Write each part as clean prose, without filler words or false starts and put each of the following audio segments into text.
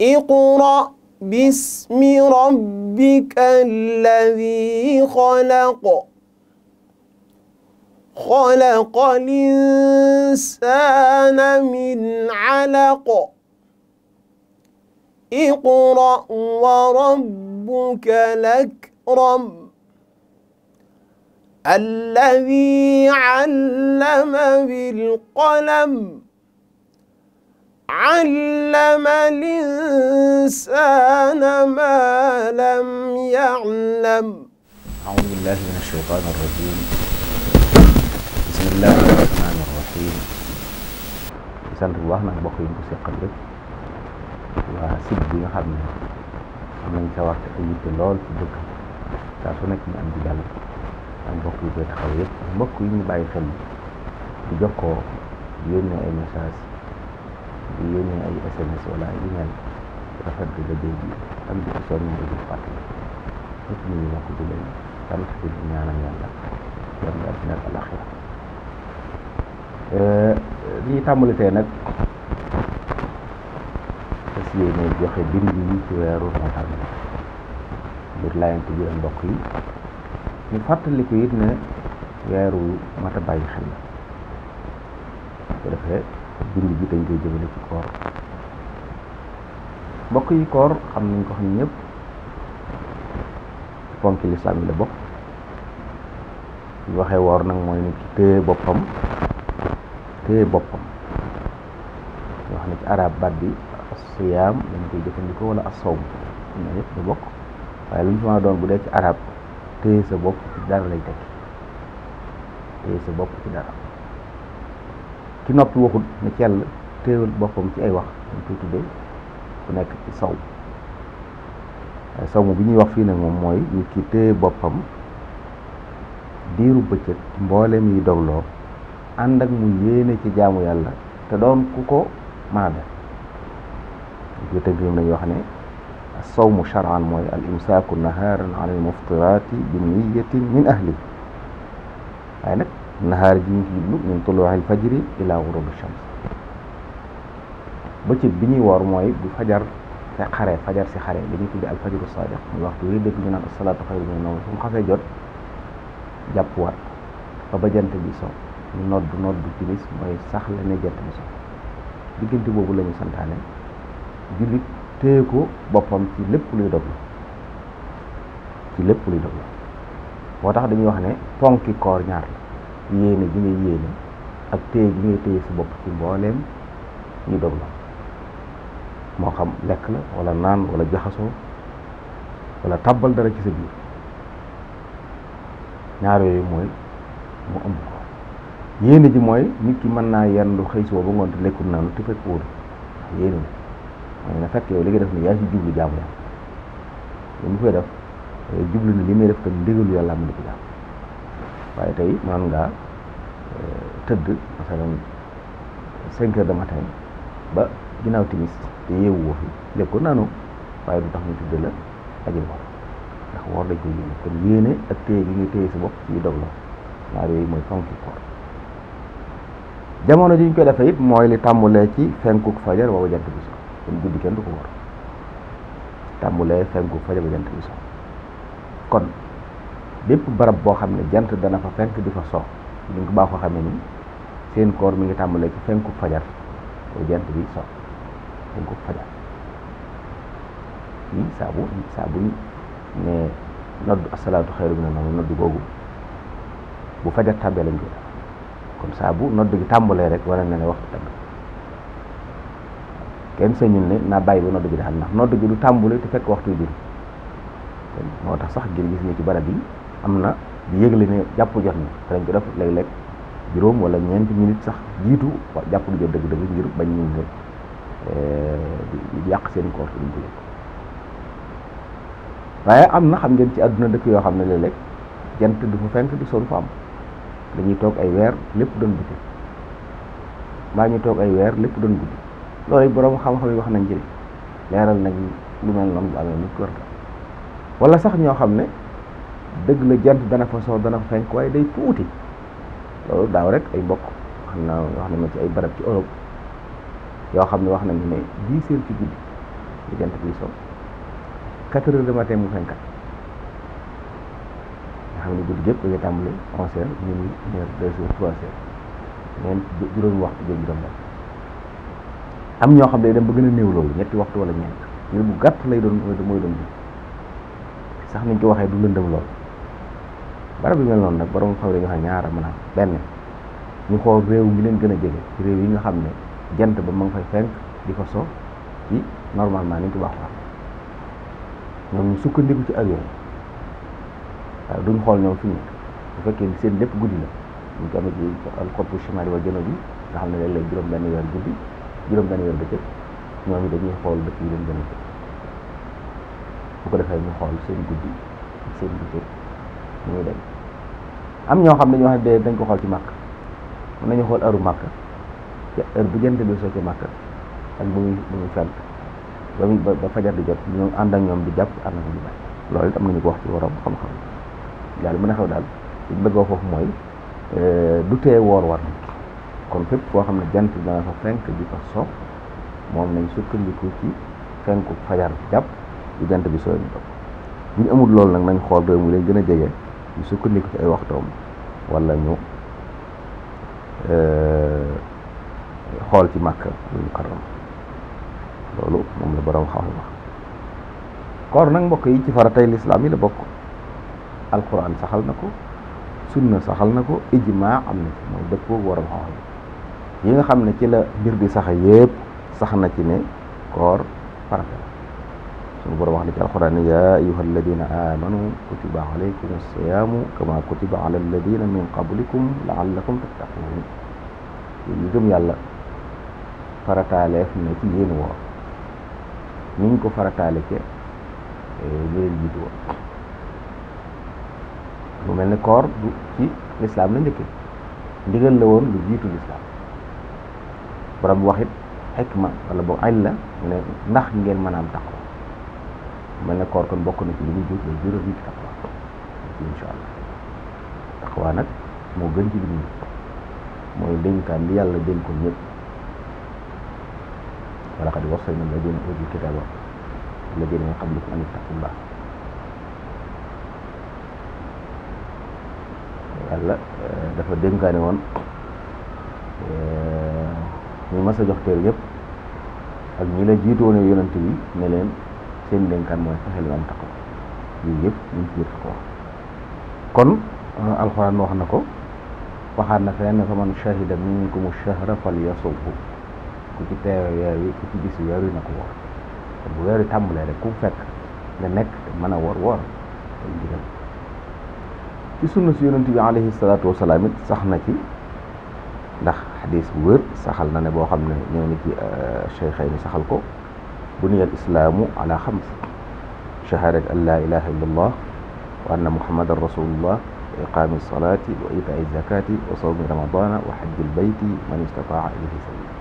اقرأ باسم ربك الذي خلق خلق الإنسان من علق اقرأ وربك الأكرم الذي علم بالقلم علم الإنسان ما لم يعلم. أعوذ بالله من الشيطان الرجيم. بسم الله الرحمن الرحيم. sant bu baax nag mbokk yi ñu ko seqal rek waa site bi nga xam ne am nañ sa waxte ay yitte lool ci dëkk saa su nekk ñu am di dal ak mbokk yi koy taxaw yëpp mbokk yi ñu bàyyi xel di jokkoo di yónnee ay message di yónnee ay SMS wala ay email rafet bi liggéey bi ak di ko soññ di fàttali ñëpp ñu ñoo ko di leen sant di ñaanal yàlla yàlla àddina ak àllaxira. li ñu tàmbali tey nag fas yéene joxe bind yi ci weeru Ramadan ngir laayante bi mbokk yi ñu fàttali ko it ne weeru mat a bàyyi xel la ko defee bind bi dañ koy jëmale ci koor mbokk yi koor xam nañ ko xam ñëpp ponki lislaam yi la bokk ñu waxee woor nag mooy nit ki téye boppam wax na ci arab baat bi as-siyaam dañ koy jëfandikoo wala as-sawm ñoo yëpp da bokk waaye lu ñu mën a doon bu dee ci arab téye sa bopp ci dara lay tekki téye sa bopp ci dara ki noppi waxut ne cell téewal boppam ci ay wax dañ koy tuddee ku nekk ci saw waaye sawm bi ñuy wax fii nag moom mooy nit ki téye boppam diiru bëccëg ci mbooleem yi dogloo ànd ak mu yéene ci jaamu yàlla te doon ku ko mën a def ñu tënk nañu wax ne as-sawmu shar'an mooy al imsaaku nahaaran an al muftiraati bi niyatin min ahli waaye nag nahaar ji ñu ci jublu min tuluu'il fajri ila ghurubi shams bëccëg bi ñuy woor mooy bu fajar te xare fajar si xare dañuy tudde al fajru saadiq muy waxtu wi dégg ñu naan as-salaatu xayrun mina nawm fu mu xasee jot jàpp waat ba ba jant bi so ñu nodd timis mooy sax la ne jant bi so diggante boobu la ñu santaane jullit téye ko boppam ci lépp luy dog moo tax dañuy wax ne ponki koor ñaar la yéene ji ngay yéene ak téye gi ngay téye sa bopp ci mbooleem ñu dog la moo xam lekk la wala naan wala jaxasoo wala tàbbal dara ci sa biir ñaar yooyu mooy mu ëmb ko yéene ji mooy nit ki mën naa yendu xëy suba ba ngoon te lekkul naanu te fekk wóoru yéene mooy na fekk yow li nga def ni yaa ci jublu jaamu yàlla yow mu koy def jublu ni li may def kat ndigalu yàlla am na ci jaam waaye tey man ngaa tëdd masalan 5 heures de matin ba ginnaaw timis te yeewu woo fi lekkul naanu waaye du tax ñu tudd la aji woor ndax woor dañ koy yéene kon yéene ak téye gi ngay téye sa bopp ci dog la ñaar yooyu mooy fonki koor jamono ji ñu koy defee it mooy li tàmbulee ci fenkuk fajar ba jant bi so kon guddi kenn du ko woor tàmbulee fenkuk fajar ba jant bi so kon bépp barab boo xam ne jant dana fa fenk di fa so ñu ko baaxoo xamee ni seen koor mi ngi tàmbulee ci fenkuk fajar ba jant bi so fenkuk fajar yi saabu ne nodd asalaatu xayru mina nawm nodd googu bu fajar tàmbee lañ koy def kon saabu nodd gi tàmbalee rek wala ne waxtu tàmb kenn sañul ne naa bàyyi ba nodd gi daxal ndax nodd gi du tàmbale te fekk waxtu jur moo tax sax ngir gis nga ci barab yi am na di yëgle ne jàpp jot na te dañ ko def léeg-léeg juróom wala ñeenti minutes sax jiitu jàpp du jot dëgg-dëgg ngir bañ ñu ne di yàq seen koor duñ ko yëg waaye am na xam ngeen ci àdduna dëkk yoo xam ne léeg-léeg jant du fa fenk di son fa am dañuy toog ay weer lépp doon guddi mbaa ñu toog ay weer lépp doon guddi loolu borom xam-xam yi wax nañ ci leeral nañ lu mel noonu bu amee nit ko war wala sax ñoo xam ne dëgg la jant dana fa soo dana fa fenk waaye day tuuti loolu daaw rek ay mbokk xam naa wax nañ ma ci ay barab ci Europe yoo xam ne wax nañ ne 10 heures ci guddi li jant bi so 4 heures du matin mu fenkat nga xam ne guddi gépp da ngay tàmbali 11 heures minuit 1 heure 2 heures 3 heures ñeent juróomi waxtu jëm juróom benn am ñoo xam ne dem ba gën a néew loolu ñetti waxtu wala ñeent ngir bu gàtt lay doon mooy doon sax niñ ko waxee du lëndëm lool barab bi mel noonu nag borom xam ne nga xam ñaara mën a benn ñu xool réew mi leen gën a jege ci réew yi nga xam ne jant ba ma nga fay fenk di fa so ci normalement niñ ko baax wax ñoom ñu sukkandiku ci avion waaw duñ xool ñoom fi ñu bu fekkee seen lépp guddi la ñu ko amee ci alxotbu chimali wa jëno bi nga xam ne léeg-léeg juróom benn weer guddi juróom benn weer bëccëg ñoom ñu dañuy xool dëkk yi leen gën a jege bu ko defee ñu xool seen guddi ak seen bëccëg ñu ngi dem am ñoo xam ne ñoo xam ne dañ ko xool ci màkk mën nañu xool heure màkk ci heure bu jant bi soo ci màkk ak bu muy fenk ba fajar di jot ñu ànd ak ñoom di jàpp ànd ak ñu bàyyi loolu it am nañu ko wax ci waram xam-xam daal mën a xew daal li ñu bëggoo foofu mooy du tee woor war na kon fépp foo xam ne jant dana fa fenk di fa so moom nañ sukkandiku ci fenku fajar jàpp bu jant bi soo ñu topp bu ñu amul loolu nag nañ xool réew mu leen gën a jege ñu sukkandiku ci ay waxtoom wala ñu xool ci Makka lu Mukarram loolu moom la borom xam wax koor nag mbokk yi ci faratay lislaam yi la bokk alquran saxal na ko sunna saxal na ko ijmaa am na ci mooy dëppoo borom xam yi nga xam ne ci la mbir bi sax yépp sax na ci ne koor farata la sunu borom wax na ci alquran ne yaa ayyuha alladina amanu kutiba alaykum as-siyaamu kama kutiba ala alladina min qablikum laallakum tattaqun yi gëm yàlla farataaleef na ci yéen woor niñ ko farataale ke ñu leen jiitu woon mu mel ne koor du ci lislaam la njëkke ndigal la woon lu jiitu lislaam borom wax it xikma wala boog añ la mu ne ndax ngeen mën a am taqwa mel ne koor kon bokk na ci li muy jur la juróom yi taqwa insha allah taqwa nag moo gën ci li muy mooy dénkaan li yàlla dénkoon ñëpp wala qad wassayna alladina utul kitaba alladina min qablikum an ittaqullah yàlla dafa dénkaane woon ñu mas a jox téere yëpp ak ñi la jiitu woon yonent bi ne leen seen dénkaan mooy fexe lu am taqwa yii yëpp ñu ci biir taqwa kon alxuraan wax na ko waxaat na feneen fa man shahida minkum ash-shahra falyasumhu ku ci teewe weer wi ku ci gis weer wi na ko woor kon bu weer wi tàmbalee rek ku fekk nga nekk mën a woor ay digal ci sunna si yonent bi alayhi salaatu wasalaam it sax na ci ndax xadis bu wér saxal na ne boo xam ne ñëw na ci cheikhayni saxal ko buniya al islaamu ala xams shahadat an la ilaha illa allah wa anna muhammadan rasulullah wa iqaami salati wa itaai zakati wa sawmi ramadana wa xajji l bayti man istataa ilayhi sabila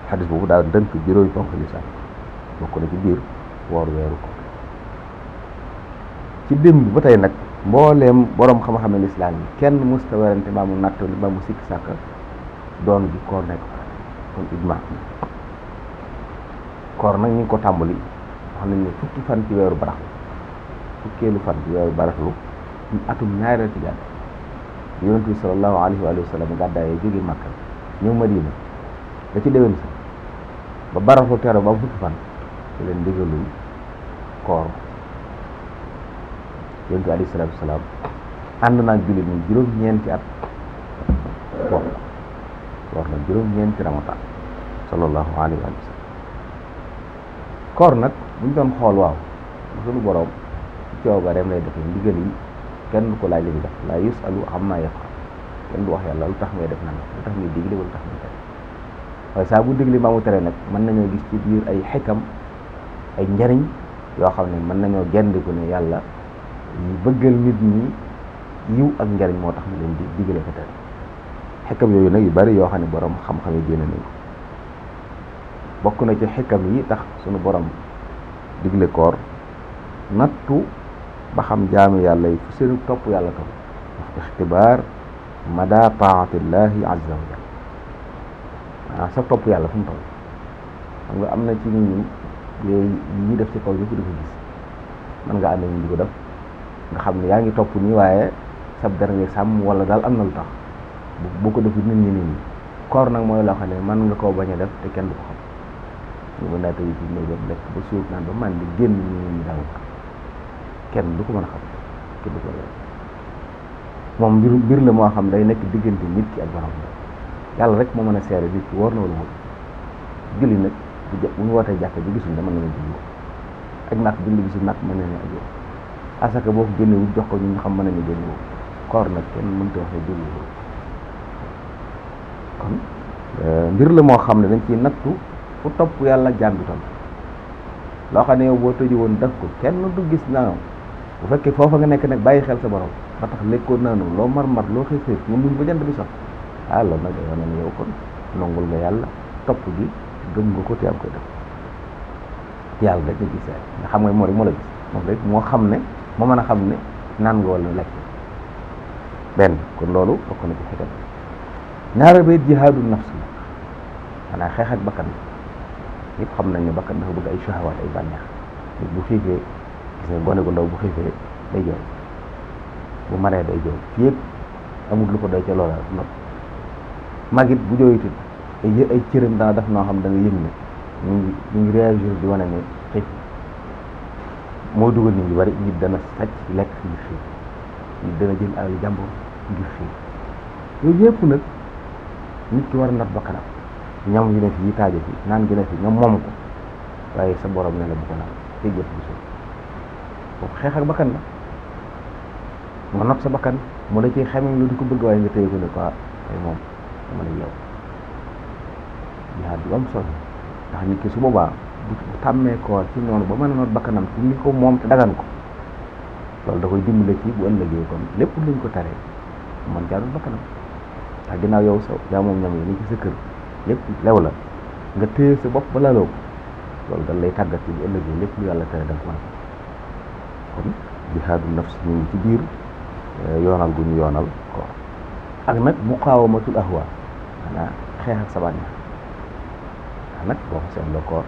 xadis boobu daal dënk juróomi ponk lislaam bokk na ci biir woor weeru ko ci démb ba tey nag mbooleem boroom xam-xame lislaam yi kenn musta werante mbaa mu natt mbaa mu sikki sàkka doon gi koor nekk kon ijma koor nag ñu ngi ko tàmbali wax nañ ne fukki fan ci weeru baraxlu fukkeelu fan ci weeru baraxlu ñu atum ñaareel ci gàdd yonent bi sallallahu alayhi wa sallam gàddaayee jóge Makka ñëw Madina da ci déwén sa ba baraxlu tero ba am fukki fan ci leen ndigalul koor yonent bi alayhi salaatu wasalaam ànd naag jullit ñi juróom-ñeenti at woor na juróom-ñeenti ramadan sallallahu alayhi wa sallam koor nag buñ doon xool waaw suñu borom coobareem lay def ndigal yi kenn du ko laaj li ñu def laa yusalu amma yaf'al kenn du wax yàlla lu tax ngay def nanga lu tax ngay digle wala lu tax ngay tere waaye saa bu digle maa mu tere nag mën nañoo gis ci biir ay xikam ay njariñ yoo xam ne mën nañoo gendiku ne yàlla ñu bëggal nit ñi yiw ak njariñ moo tax mu leen di digale ko tere xikam yooyu nag yu bari yoo xam ne borom xam-xam yi génne nañu bokk na ci xikam yi tax suñu borom digle koor nattu ba xam jaami yàlla yi fu seenu topp yàlla topp wax ixtibaar mada taatillahi azza wa jalla sa topp yàlla fu mu toll xam nga am na ci nit ñi yooyu yi ñuy def ci kaw yëpp dafa gis man nga ànd ñu di ko def nga xam ne yaa ngi topp nii waaye sab der nga sàmm wala daal am na lu tax boo ko def nit ñi koor nag mooy loo xam ne mën nga koo bañ a def te kenn du ko xam ñu mën naa tëj ci néegam lekk ba suuf naan ba man di génn ñi daw kenn du ko mën a xam kenn du ko mën a moom mbir la moo xam day nekk diggante nit ki ak borom yàlla rek moo mën a seere nit ki wóor na wala wóor julli nag bu ñu wootee jàkk bi gisuñ dama na julli ak nag julli gisul nag mën nañu ajoo asaka boo ko génnewul jox ko ñu xam mën nañu génnewu koor nag kenn mënta waxee julli kon mbir la moo xam ne dañ ciy nattu fu topp yàlla jaam bi toll loo xam ne yow boo tëju woon def ko kenn du gis naa bu fekkee foofa nga nekk nag bàyyi xel sa borom ba tax lekkoon naanu loo mar loo xiif xiif nga muñ ba jant bi sax loolu nag day wane ne yow kon nongul nga yàlla topp gi gëm nga ko te am koy def yàlla rek nga gis nga xam nga moo rek moo la gis moom rek moo xam ne moo mën a xam ne naan nga wala lekk benn kon loolu bokk na ci xikam ñaara ba jihaadu nafs la xanaa xeex ak bakkan ñëpp xam nañ ne bakkan dafa bëgg ay shahawaat ay bànneex nit bu xiifee gis nga gone gu ndaw bu xiifee day jooy bu maree day jooy fii yëpp amul lu ko doy ca loola not magit bu jooyutit ay cëram dana def noo xam da nga yëg ne ñu ngi réagir di wane ne xiif moo dugal nit ñu bari nit dana sàcc lekk ngir xiif nit dana jël alal jàmbur ngir xiif yooyu yëpp nag nit ki war a nat bakkanam ñam yi ne fi yi taaje fi naan gi ne fi nga moom ko waaye sa borom ne la bu ko naan tey jëf bu suuf foofu xeex ak bakkan la nga not sa bakkan mu la ciy xamee lu di ko bëgg waaye nga téye ko ne ko ay moom dama la yow jihaad du am solo ndax nit ki su boobaa bu tàmmee koor ci noonu ba mën a not bakkanam ci li ko moom te dagan ko loolu da koy dimbale ci bu ëllëgee kon lépp luñ ko taree man jaarul bakkanam ndax ginnaaw yow sa yaa moom ñam yi ni ci sa kër lépp lew la nga téye sa bopp ba laloo ko loolu dañ lay tàggat ci bu ëllëgee lépp lu yàlla tere da nga ko mën kon jihaadu nafs ñu ngi ci biir yoonal gu ñu yoonal koor ak nag muqaawamatul ahwa xanaa xeex ak sa bànneex nag boo ko seetloo koor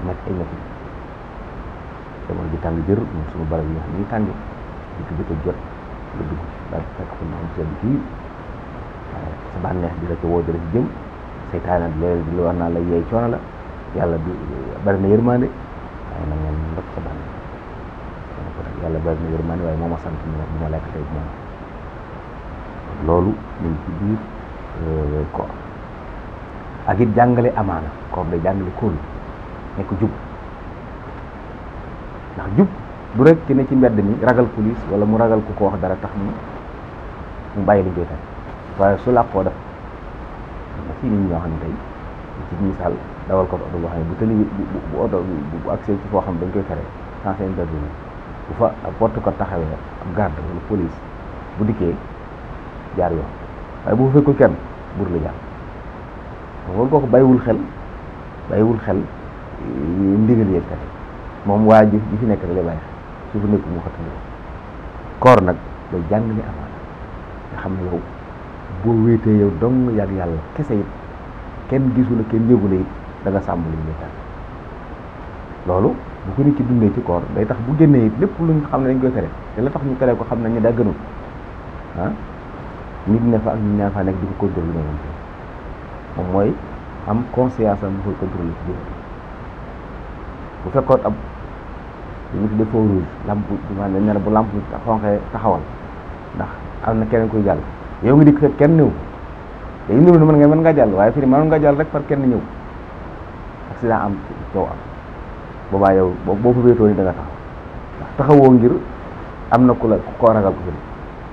nekk ay métti jamono ji tàng jër moom suñu barab yi nga xam ne tàng di ko jot nga dugg daal fekk ko na am sedd fii sa bànneex di la ci woo di la ci jëm seytaane léeg di la war naa la yeey coono la yàlla du bari na yërmande waaye nag ngeen ndot sa bànneex yàlla bari na yërmande waaye moo ma sant bu ma lekk tey moom loolu ñu ngi ci biir koor ak it jàngale amaana koor day jàngale kóolu nekk jub ndax jub du rek ci ne ci mbedd mi ragal police wala mu ragal ku ko wax dara tax mu bàyyi liñ koy tey waaye su làqoo def na fii nit ñoo xam ne tey ci misaal dawal ko oto boo xam ne bu tëli bu oto bu accès ci foo xam ne dañ koy tere sans interdit bu fa porte ko taxawee ab garde wala police bu dikkee jaar yoon waaye bu fekkul kenn bur la jaar loolu kooku bàyyiwul xel ndigal yeeg tere moom waa ji fi nekk rek lay bàyyi xel su fa nekk mu xattali koor nag day jàngale amaana nga xam ne yow boo wéetee yow dong yàgg yàlla kese it kenn gisu la kenn yëgu la it da nga sàmm li ñu lay tere loolu bu ko nit ci dundee ci koor day tax bu génnee it lépp luñ xam ne dañ koy tere te la tax ñu tere ko xam nañ ne daa gënul nit ne fa ak ñu ñaan fa nekk di ko contrôler moom mooy am conscience am bu koy contrôler ci biir bu fekkoon ab ñu tuddee feu rouge lampe maanaam ne bu lampe bi xonqee taxawal ndax am na keneen koy jàll yow nga dikk fekk kenn ñëw day ñëw ne mën nga jàll waaye fii mënoon nga jàll rek par kenn ñëw accident am coow am boobaa yow boo fa wéetoo ni da nga taxaw ndax taxawoo ngir am na ku la koo ragal ko fi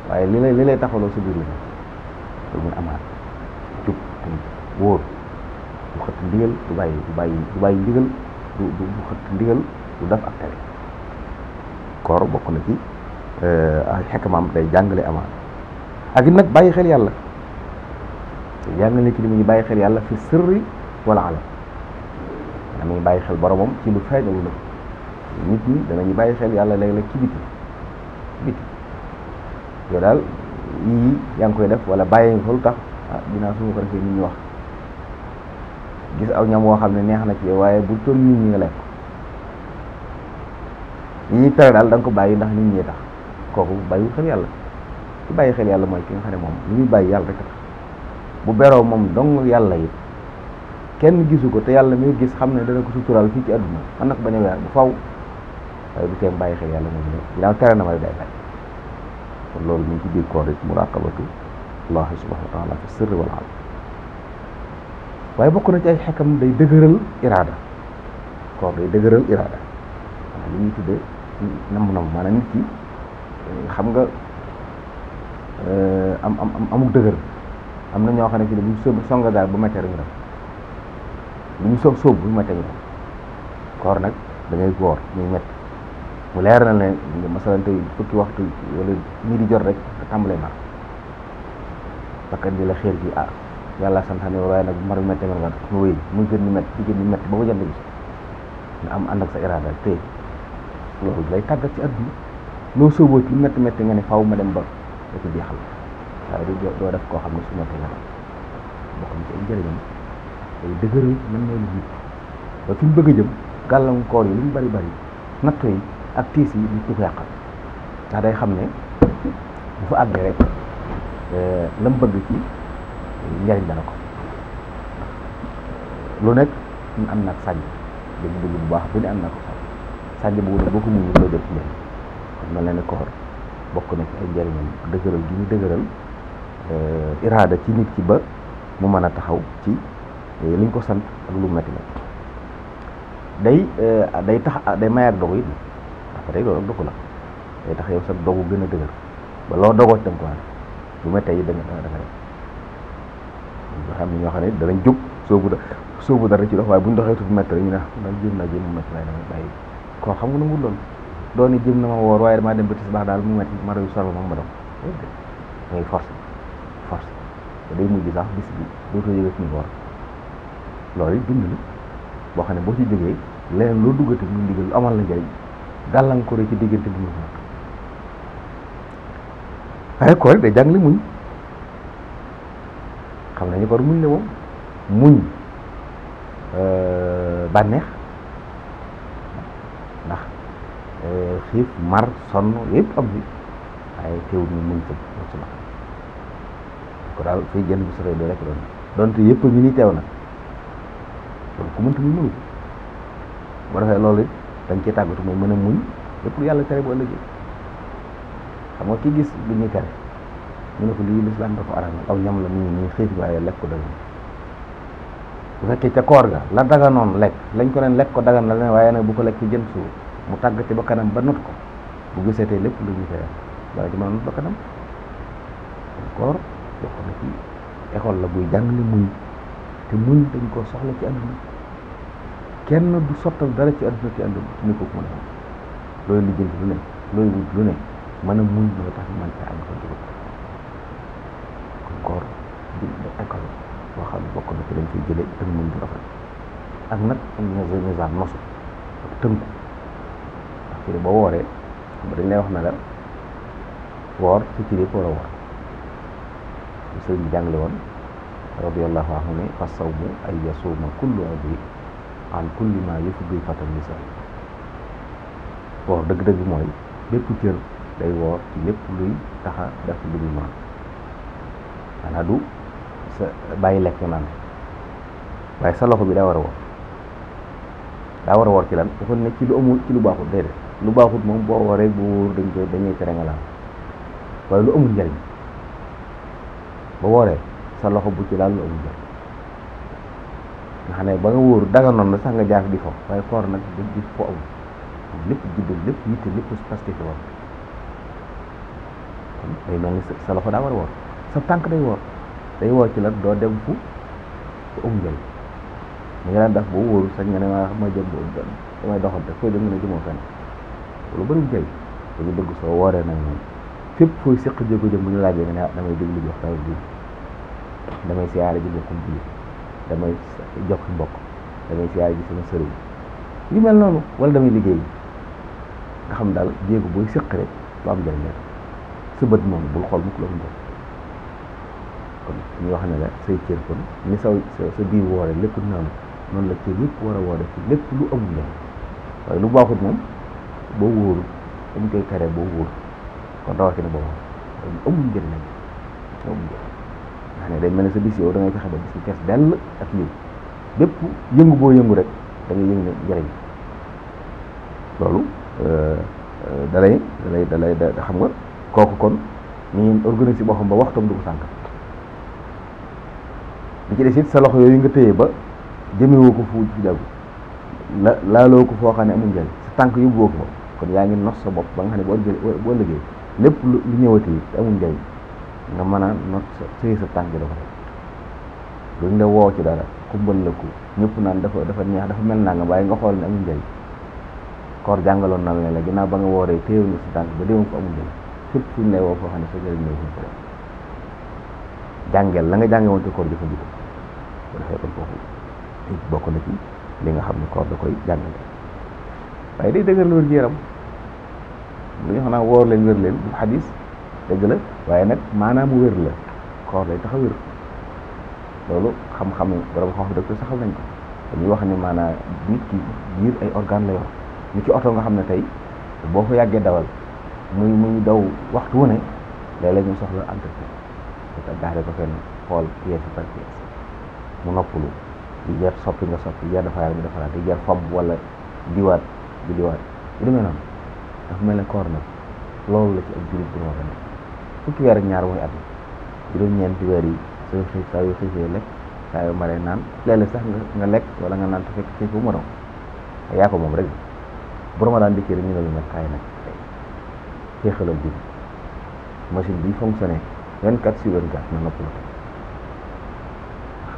waaye li lay taxawloo sa biir la loolu muy amaat jub wóor du xëtt ndigal du bàyyi ndigal du xëtt ndigal du def ak tere koor bokk na ci ay xekmaam day jàngale amaat ak it nag bàyyi xel yàlla te jàngale ci li muy bàyyi xel yàlla fi sirri wala alam da muy bàyyi xel boromam ci lu feeñ lu nëbb nit ñi danañu bàyyi xel yàlla léeg-léeg ci biti yow daal yii yaa ngi koy def wala bàyyi nga ko lu tax dinaa su ma ko defee nit ñi wax gis aw ñam woo xam ne neex na ci yow waaye bu toll nit ñi nga lekk yi ñuy tere daal da nga ko bàyyi ndax nit ñi tax kooku bàyyiwul xel yàlla ci bàyyi xel yàlla mooy ki nga xam ne moom li muy bàyyi yàlla rek a tax bu beroo moom dong yàlla it kenn gisu ko te yàlla mi gis xam ne dana ko suturaal fii ci àdduna man nag bañ a weer bu faw waaye bu teem bàyyi xel yàlla moom ne ginnaaw tere na ma day bàyyi kon loolu mi ngi ci biir koor it muraqabatu allahi subhanahu wa taala fi sirri wal alam waaye bokk na ci ay xekkam day dëgëral iraada koor day dëgëral iraada li ñuy tuddee nam maanaam nit ki xam nga amuk dëgër am na ñoo xam ne fii ne bu ñu songa daal bu méttee rek ñu def bu ñu sóob bu méttee ñu def koor nag da ngay woor muy métti mu leer na ne masalan tey fukki waxtu wala ñii di jot rek nga tàmbalee mar bakkan bi la xeer gi yàlla santaane waaye nag bu mar bi méttee nga wéy muy gën ni métti di gën ni métti ba ba jant bi nga am ànd ak sa iraada te loolu lay tàggat ci àdduna loo sóoboo ci lu métti métti nga ne faaw ma dem ba da ci jeexal waaye doo def koo xam ne su méttee nga def boo xam ne ci ay njëriñam day dëgëral nan mooy lu nit ba fi mu bëgg a jëm gàllankoor yi lu mu bari bari natto yi ak tiis yi nit du ko yàqal ndax day xam ne bu fa àggee rek la mu bëgg ci njëriñ dana ko lu nekk ñu am nag sànj dëgg-dëgg bu baax bu ne am na ko sànj boobu nag boo ko muñu loo jot ci njëriñ kon mel na ne koor bokk na ci ay njëriñam dëgëral gi ñu dëgëral iraada ci nit ki ba mu mën a taxaw ci liñ ko sant ak lu metti la day tax day may ak dogu it dafa day loolu ak dogu la day tax yow sa dogu gën a dëgër ba loo dogoo ci dem ko lu mettee yi da nga xam ne ñoo xam ne danañ jóg soobu dara ci dox waaye buñ doxee tuuti métti rek ñu ne man jéem naa jéem mu métti waaye damay bàyyi koo xam nga na mu loolu doon jéem na ma woor waaye damaa dem ba tisbaar daal mu métti ma rew solo ma dox dangay force te day mujj sax bis bi dootoo yëgati ni woor loolu it dund la boo xam ne boo ci jógee leneen loo duggati mu ndigal lu amal la njëriñ gàllankoor ci diggante bi mu nekk waaye koor day jàngale muñ xam nañu koor muñ la moom muñ bànneex ndax xiif mar sonn yëpp am fi waaye teewul ñu muñ ko suma ko daal fay jënd bu sore do rek donte yëpp ñu ni teew na loolu ku mënta muñ mënu boo defee loolu it dañ cee tàggatu mooy mën a muñ lépp lu yàlla tere bu ëllëgee xam nga ki gis lu ñuy tere ñu ne ko lii lislaam dafa aramal aw ñam la nii xiif waaye lekk ko dagan bu fekkee ca koor ga la daganoon lekk lañ ko neen lekk ko dagan la ne waaye nag bu ko lekk jën suur mu tàggati ba kanam ba not ko bu gisatee lépp lu ñu tere dara ci mën a not ba kanam koor bokk na ci école la buy jàngale muñ te muñ dañ koo soxla ci àdduna kenn du sottal dara ci àdduna ci àdduna ni ko mën a am looy lijjanti lu ne looy wut lu ne mën a muñ loo tax man ca am ko jóg kon koor di école boo xam ne bokk na ci dañ koy jëlee ak muñ bu rafet ak nag am nizaam nosu ak tënku ndax fi boo wooree dañ lay wax na la woor ci ci lépp war a woor sëriñ bi jàngale woon radiyallahu anhu ne fa sawmu ay yasuuma kullu adwi an kulli ma yufdi fatan lisan woor dëgg-dëgg mooy bépp cër day woor ci lépp luy taxa def lu dul noonu maanaam du sa bàyyi lekk naan waaye sa loxo bi daa war a woor ci lan dafa ne ci lu amul ci lu baaxut déedéet lu baaxut moom boo wooree bu wóor dañuy tere nga laal waaye lu amul njariñ ba wooree sa loxo bu ci laal lu amul njariñ nga xam ne ba nga wóor danga noonu sax nga jaar di fo waaye koor nag dañ di fo amul lépp jiddal lépp yitte lépp parce que ci woor kon day mel ni sa loxo daa war a woor sa tànk day woor ci lan doo dem fu amul njariñ mu ngi daan def boo wóoru sax nga ne maa xam ma jëm damay doxante fooy dem nga ne jëmoo fenn lu bëri njëriñ dañu bëgg soo wooree nag moom fépp fooy séq jéego jëm bu ñu laajee nga ne damay déglu jox taw bi damay siyaare ji mbokkum bi damay jox mbokk damay siyaare ji sama sëriñ yu mel noonu wala damay liggéey nga xam daal jéego booy séq rek lu am njëriñ la sa bët moom bul xool mukk lu am njëriñ kon ñu wax ne la say cër kon ni sa biir wooree lépp noonu la cër lépp war a woore ci lépp lu amul njëriñ waaye lu baaxut moom boo wóoru dañ koy tere boo wóor kon rawatina boobu amul njëriñ lañ amul njëriñ ndax ne day mel ne sa bis yow da ngay fexe ba bis bi fees dell ak yiw bépp yëngu boo yëngu rek da ngay yëngu ne njëriñ loolu dalay xam nga kooku kon ñu ngi organiser boo xam ba waxtoom du ko sànq li ci des it sa loxo yooyu nga téye ba jëmewoo ko fu jagu laaloo ko foo xam ne amul njëriñ sa tànk yóbbuwoo ko kon yaa ngi nos sa bopp ba nga xam ne boo ëllëgee lépp lu ñëwati te amul njëriñ nga mën a not téye sa tànk dafa def luñ la woo ci dara kumbal la ko ñëpp naan dafa neex dafa mel naa nga waaye nga xool ne amul njëriñ koor jàngaloon na la ginnaaw ba nga wooree téewul sa tànk ba déwén ko amul njëriñ fépp suñ lay woo foo xam ne sa njëriñ ñëw fuñ ko def jàngel la nga jànge woon ci koor jëfandikoo bu defee kon foofu bokk na ci li nga xam ne koor da koy jàngale waaye day dëgër lu wér gi yaram lu ñu xam naa woor leen wér leen bu xadis dëgg la waaye nag maanaam mu wér la koor day tax a wér loolu xam-xam borom xam docteur saxal nañ ko dañuy wax ne maanaam nit ki biir ay organe la yor ni ci oto nga xam ne tey boo fa yàggee dawal muy daw waxtu wu ne léeg-léeg ñu soxla entretien parce que gaare ko fenn xool pièce par pièce mu noppalu di jar soppi nga soppi jar defaraat nga defaraat di jar fob wala diwaat bi diwaat yu demee noonu dafa mel ne koor nag loolu la ci ak jurit bi moo fa nekk fukki weer ak ñaar mooy at juróom-ñeenti weer yi saa yu xiifee lekk saa yu maree naan léeg-léeg sax nga lekk wala nga naan te fekk xiif bu ma doon yaa ko moom rek bu Ramadan dikkee rek ñu ne lu nag kaay nag xeexalal bi machine bi fonctionné 24/24 na nopp la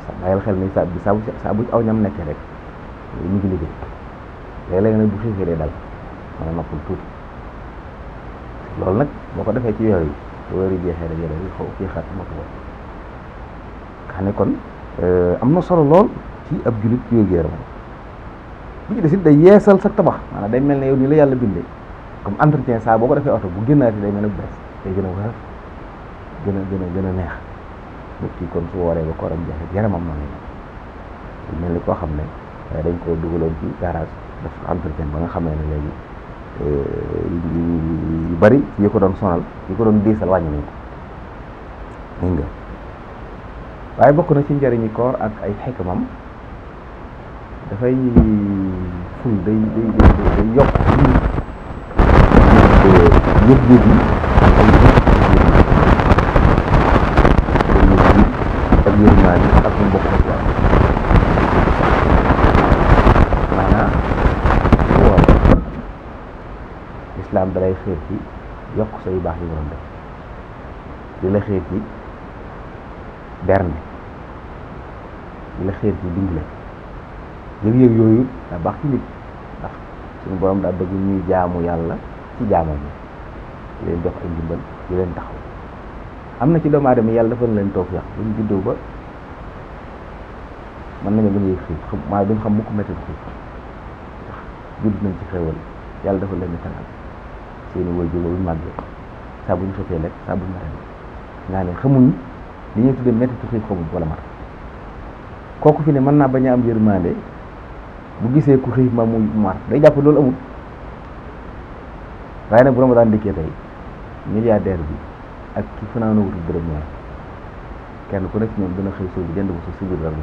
sax bàyyil xel ni saa bu aw ñam nekkee rek ñu ngi liggéey léeg-léeg nag bu xiifee day dal mën a noppal tuuti loolu nag boo ko defee ci weer yi bu weer yi jeexee rek yore xaw kii xaat moo ko xam ne kon am na solo lool ci ab jullit ci wér-gu-yaram bi ci des it day yeesal sa tabax maanaam day mel ne yow nii la yàlla bindee comme entretien saa boo ko defee oto bu génnaati day mel ne bu bees day gën a woyof gën a neex nit ki kon su wooree ba kooram jeexit yaramam noonu la mel ni koo xam ne dañ koo dugaloon ci garage def entretien ba nga xamee ne léegi yu bari yi ko doon sonal yi ko doon diisal wàññi nañ ko dégg nga waaye bokk na ci njëriñi koor ak ay xikmam dafay ful day yokk yëg-yëg yi ak yërmaande ak ñu bokk ak waa maanaam woor lislaam dalay xeer ci yokk sa yu baax yi nga doon def di la xeer ci berne di la xeer ci dimbale yëg-yëg yooyu daa baax ci nit ndax suñu borom daa bëgg ñuy jaamu yàlla ci jaamam yi leen jox ay ndimbal di leen taxaw am na ci doomu aadama yàlla dafa leen tawfiq bu ñu juddoo ba mën nañu bañ a yëg xiif maa duñ xam mukk métti xiif ndax judd nañ ci xéewal yàlla dafa leen tanal seeni waajur bu ñu màggee saa bu ñu xiifee lekk saa bu ñu maree nga ne xamuñ li ñuy tuddee métti xiif xamuñ wala mar kooku fi ne mën naa bañ a am yërmande bu gisee ku xiif ma mu mar day jàpp loolu amul waaye nag bu Ramadan dikkee tey milliardaire bi ak ki fanaana wutul dërëm ñaar kenn ku nekk ñoom dina xëy soo bi jënd bu si biir dara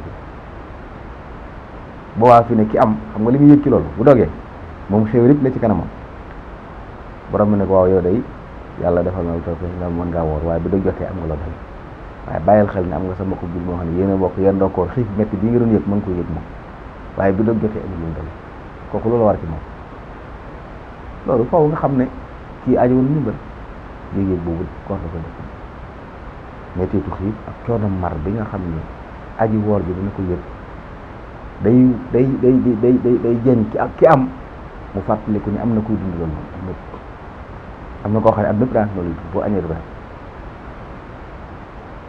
boobaa fi ne ki am xam nga li muy yëg ci loolu bu dogee moom xew lépp ne ci kanamam borom mi ne ko waaw yow day yàlla defal na lu taw nga mën ngaa woor waaye bu dog jotee am nga loo doy waaye bàyyil xel ne am nga sa mbokk jul moo xam ne yéen a bokk yéen dokkoor xiif métti bii nga doon yëg mën nga koy yëg moom waaye bu dog jotee amul lu doy kooku loolu war ci moom loolu foofu nga xam ne kii aajowul ndimbal yéeg-yéeg boobu koor da koy def mettitu xiif ak coono mar bi nga xam ne aji woor bi dina ko yëg day jeñ ki am mu fàttaliku ni am na kuy dund loolu moom am na koo xam ne am nëpp daan loolu boo añee du ko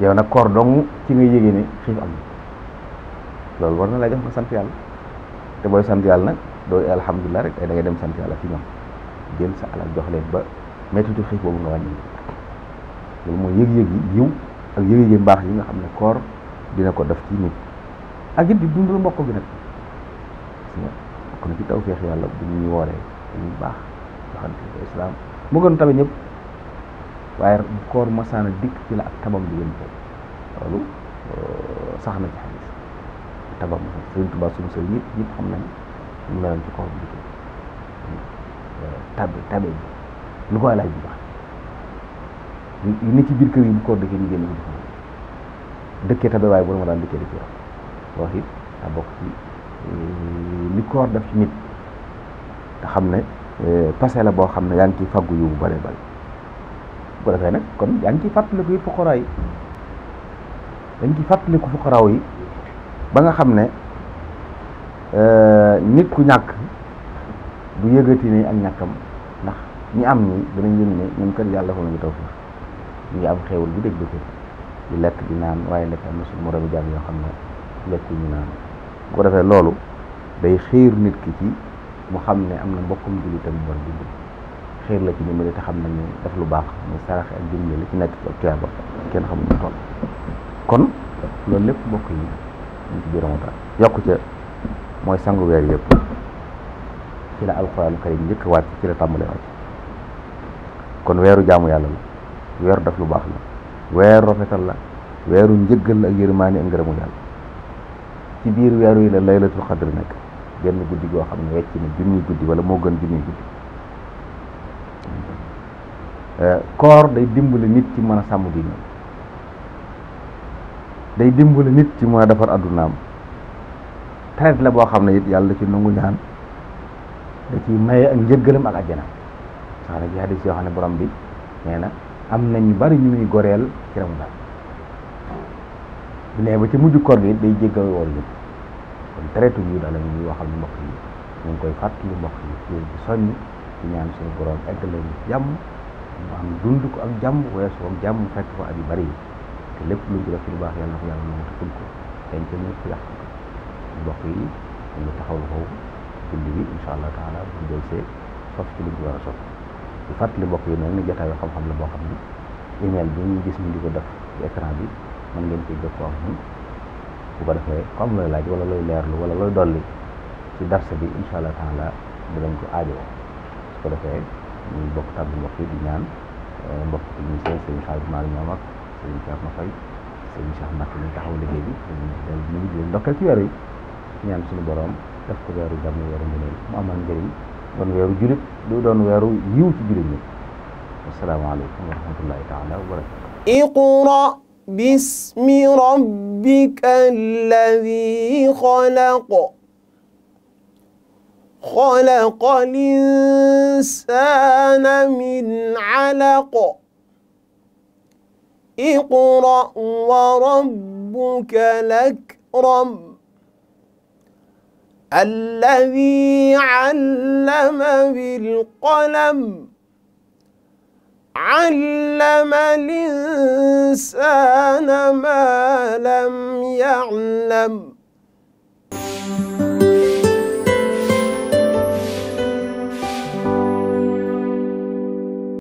yow nag koor dong ci nga yégée ne xiif am na loolu war na lay def nga sant yàlla te booy sant yàlla nag dooy alhamdulilah rek da ngay dem sant yàlla ci ñoom jël sa alal jox leen ba mettitu xiif boobu nga wàññi loolu mooy yëg-yëg yi yiw ak yëg-yëg yi mbaax yi nga xam ne koor dina ko def ci nit ak it di dundal mbokk gi nag bokk na ci tawfeex yàlla bu ñuy wooree dañuy baax joxante islam mu gën tabe ñëpp waaye koor masaana dikk ci la ak tabam di gën ko loolu sax na ci xadis tabam Sëriñ Tuubaa suñu sëriñ ñëpp xam nañ ñu meloon ci koor bi tabe bi lu ko laaj bi wax ni ci biir kër yi bu koor dëkkee ñu génn ko dëkkee tabe waaye bu ma daan dëkkee dëkk wax it daa bokk ci li koor def ci nit te xam ne passé la boo xam ne yaa ngi ciy faggu yu bu bare bare bu ko defee nag kon yaa ngi ciy fàttaliku it fuqaraa yi dañ ciy fàttaliku fuqaraa yi ba nga xam ne nit ku ñàkk du yëgati ne ak ñàkkam ndax ñi am ñi danañ yëg ne ñun kat yàlla fa nañu tawfiix ñu ngi am xéewal bu dégg bëccëg di lekk di naan waaye lekk am na suñu moromi jàmm yoo xam ne lekk ñu naan bu ko defee loolu day xiir nit ki ci mu xam ne am na mbokkum jullitam mu war a dimbali xiir la ci dimbali te xam nañ ne def lu baax muy saraxe ak dimbali li ci nekk ci tuyaaba kenn xamul ñu toll kon loolu lépp mbokk yi ñu ci biir Ramadan yokku ca mooy sangu weer yëpp ci la alxuraanu karim njëkk wàcc ci la tàmbalee wàcc kon weeru jaamu yàlla la weeru def lu baax la weeru rafetal la weeru njëggal la ak yërmaani ak ngërëmu yàlla ci biir weeru yi la laylatul xadr nekk genn guddi goo xam ne wecc na junni guddi wala moo gën junni guddi koor day dimbali nit ci mën a sàmm diine day dimbali nit ci mën a defar addunaam traite la boo xam ne it yàlla ci nangu ñaan da ci maye ak njëggalam ak àjjana sax na ci hadis yoo xam ne borom bi nee na am na ñu bari ñu muy goreel ci Ramadan bu nee ba ci mujj koor gi day jéggal woor yëpp kon traite yu daal la ñuy waxal mbokk yi ñu ngi koy fàttali mbokk yi ci soññ ci ñaan suñu borom eggale ñu jàmm mu am dund ko ak jàmm weesu ak jàmm fekk ko at yu bari yi te lépp luñ ci def ci lu baax yàlla na ko yàlla nangu te ful ko dañ ko ñëpp yàq ko mbokk yi ñu ngi taxawlu foofu julli bi incha allah taala bu jël see sof ci liñ ci war a sof di fàttali mbokk yi nag ni jotaayu xam-xam la boo xam ne email bi ñu gis ñu di ko def ci écran bi mën ngeen koy jokkoo ak ñun bu ko defee comme looy laaj wala looy leerlu wala looy dolli ci darsa bi incha allah taala dinañ ko aajowoo su ko defee ñu bokk tàbbi mbokk yi di ñaan mbokk technicien sëñ Xaalis Maal ñoom ak sëñ Thierno Faye sëñ Cheikh Mbacke ñu taxaw liggéey bi ñu ngi leen ndokkeel ci weer yi ñaan suñu borom def ko weeru jàmm weeru ngëneel mu amal njëriñ doon weeru julit du doon weeru yiw ci julit ñi asalaamaaleykum wa rahmatullahi taala wa barakatu اقرأ باسم ربك الذي خلق خلق الإنسان من علق اقرأ وربك الأكرم الذي علم بالقلم علم الإنسان ما لم يعلم